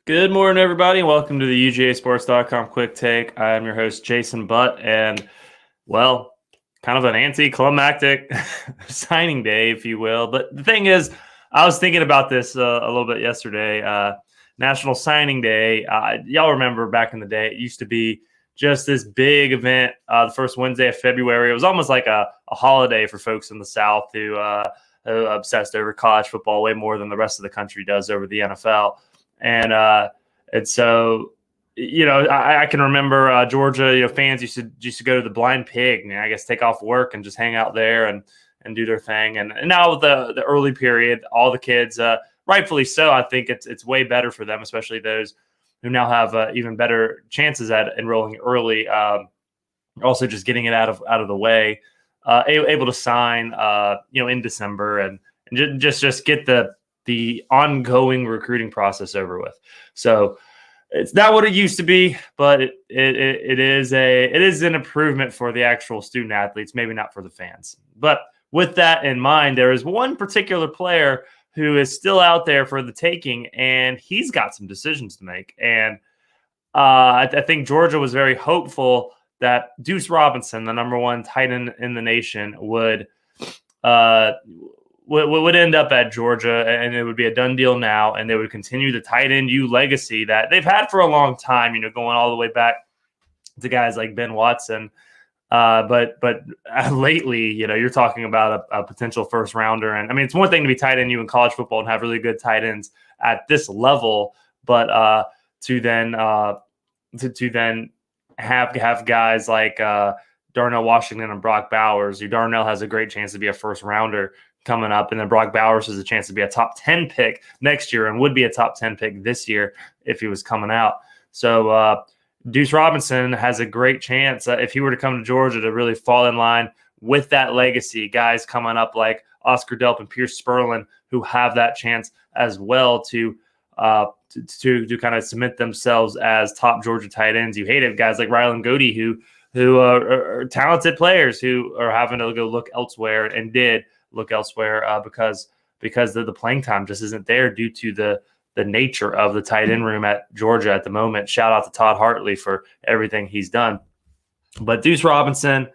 Good morning, everybody, and welcome to the UGAsports.com Quick Take. I'm your host, Jason Butt, and, well, kind of an anticlimactic signing day, if you will. But the thing is, I was thinking about this a little bit yesterday. National Signing Day, y'all remember back in the day, it used to be just this big event the first Wednesday of February. It was almost like a holiday for folks in the South who are obsessed over college football way more than the rest of the country does over the NFL. And so, I can remember Georgia, fans used to go to the Blind Pig, I guess take off work and just hang out there and do their thing. And now with the early period, all the kids, rightfully so, I think it's way better for them, especially those who now have even better chances at enrolling early. Also just getting it out of the way, able to sign, in December and just get the ongoing recruiting process over with. So it's not what it used to be, but it is an improvement for the actual student athletes, maybe not for the fans. But with that in mind, there is one particular player who is still out there for the taking, and he's got some decisions to make. And I think Georgia was very hopeful that Deuce Robinson, the number one tight end in the nation, would end up at Georgia, and it would be a done deal now, and they would continue the tight end U legacy that they've had for a long time, going all the way back to guys like Ben Watson. But lately, you're talking about a potential first rounder. And I mean, it's one thing to be tight end U in college football and have really good tight ends at this level, but to then have guys like Darnell Washington and Brock Bowers. Darnell has a great chance to be a first rounder coming up, and then Brock Bowers has a chance to be a top 10 pick next year and would be a top 10 pick this year if he was coming out. So Duce Robinson has a great chance if he were to come to Georgia to really fall in line with that legacy. Guys coming up like Oscar Delp and Pierce Sperlin who have that chance as well to kind of cement themselves as top Georgia tight ends. You hate it, guys like Rylan Godey who are talented players who are having to go look elsewhere and did look elsewhere because the playing time just isn't there due to the nature of the tight end room at Georgia at the moment. Shout out to Todd Hartley for everything he's done. But Deuce Robinson,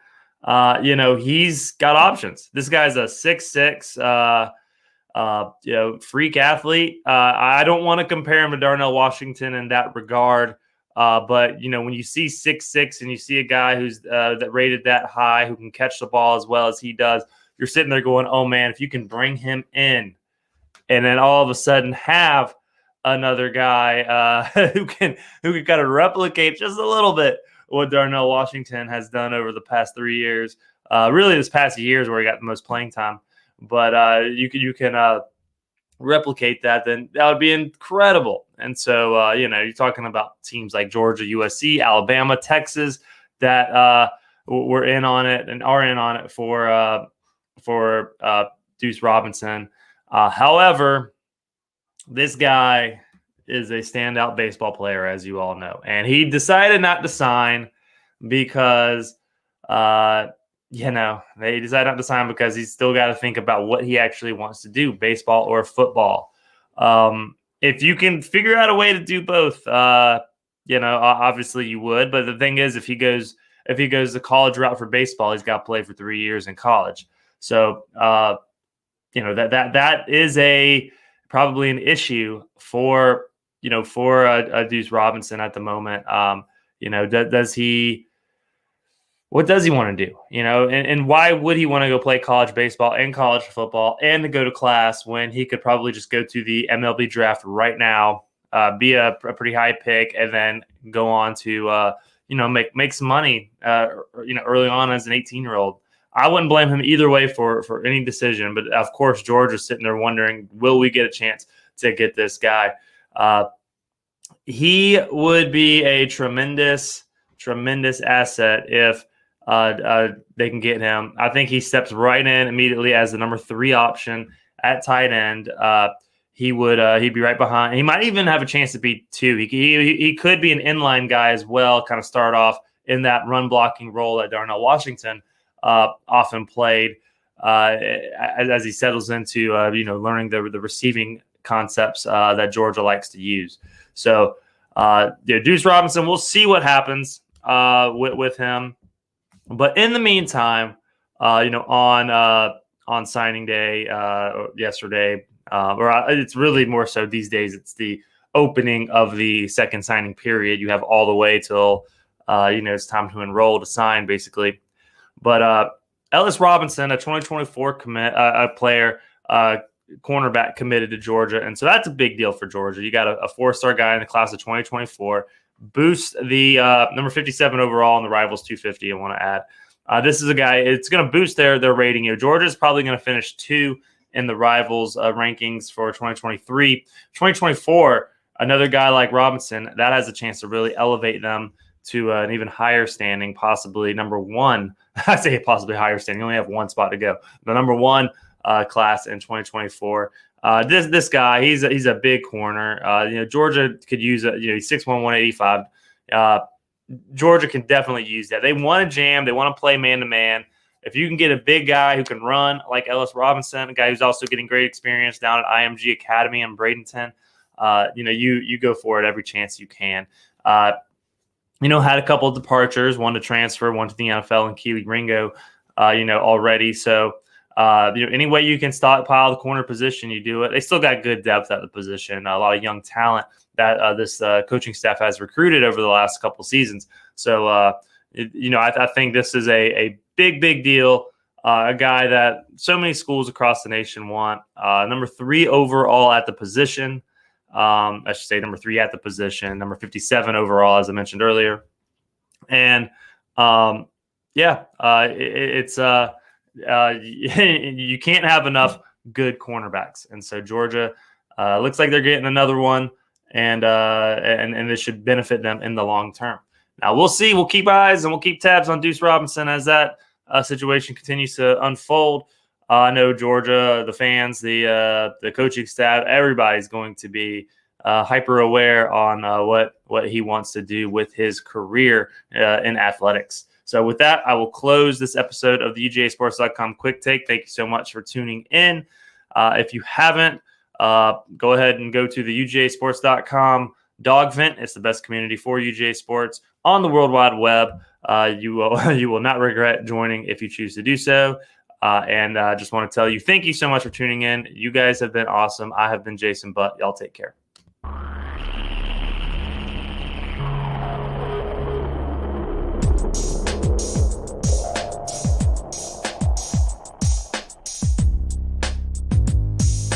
he's got options. This guy's a 6'6", freak athlete. I don't want to compare him to Darnell Washington in that regard. But when you see 6'6" and you see a guy who's that rated that high, who can catch the ball as well as he does, you're sitting there going, oh man, if you can bring him in and then all of a sudden have another guy who can kind of replicate just a little bit what Darnell Washington has done over the past 3 years, really this past years where he got the most playing time. But you can replicate that, then that would be incredible. And so, you're talking about teams like Georgia, USC, Alabama, Texas that were in on it and are in on it for Deuce Robinson. However, this guy is a standout baseball player, as you all know, and he decided not to sign because they decided not to sign because he's still got to think about what he actually wants to do, baseball or football. If you can figure out a way to do both, obviously you would. But the thing is, if he goes the college route for baseball, he's got to play for 3 years in college. So, that is probably an issue for Deuce Robinson at the moment. What does he want to do? And why would he want to go play college baseball and college football and to go to class when he could probably just go to the MLB draft right now, be a pretty high pick, and then go on to make some money early on as an 18-year-old. I wouldn't blame him either way for any decision, but of course Georgia's sitting there wondering, will we get a chance to get this guy? He would be a tremendous asset if they can get him. I think he steps right in immediately as the number 3 option at tight end. He'd be right behind. He might even have a chance to be 2. He could be an inline guy as well, kind of start off in that run blocking role that Darnell Washington often played as he settles into learning the receiving concepts that Georgia likes to use. So, Deuce Robinson, we'll see what happens with him. But in the meantime, on signing day yesterday, or it's really more so these days, it's the opening of the second signing period. You have all the way till it's time to enroll to sign, basically. But Ellis Robinson, a 2024 player, cornerback, committed to Georgia, and so that's a big deal for Georgia. You got a 4-star guy in the class of 2024. Boost the number 57 overall in the Rivals 250. I want to add, this is a guy. It's going to boost their rating. Georgia is probably going to finish 2 in the Rivals rankings for 2023. 2024, another guy like Robinson that has a chance to really elevate them to an even higher standing, possibly number 1. I say possibly higher standing. You only have one spot to go. The number 1 class in 2024. This guy, he's a big corner. Georgia could use he's 6'1", 185. Georgia can definitely use that. They want to jam. They want to play man to man. If you can get a big guy who can run like Ellis Robinson, a guy who's also getting great experience down at IMG Academy in Bradenton, you go for it every chance you can. Had a couple of departures, one to transfer, one to the NFL, and Keely Ringo, already. So, any way you can stockpile the corner position, you do it. They still got good depth at the position, a lot of young talent that this coaching staff has recruited over the last couple seasons. So, I think this is a big deal. A guy that so many schools across the nation want. Number 3 overall at the position. I should say number 3 at the position, number 57 overall, as I mentioned earlier. And it's you can't have enough good cornerbacks. And so Georgia looks like they're getting another one, and this should benefit them in the long term. Now we'll see. We'll keep eyes and we'll keep tabs on Deuce Robinson as that situation continues to unfold. I know Georgia, the fans, the coaching staff, everybody's going to be hyper aware on what he wants to do with his career in athletics. So with that, I will close this episode of the UGAsports.com Quick Take. Thank you so much for tuning in. If you haven't, go ahead and go to the UGAsports.com Dog Vent. It's the best community for UGA Sports on the World Wide Web. You will not regret joining if you choose to do so. And I just want to tell you, thank you so much for tuning in. You guys have been awesome. I have been Jason Butt. Y'all take care.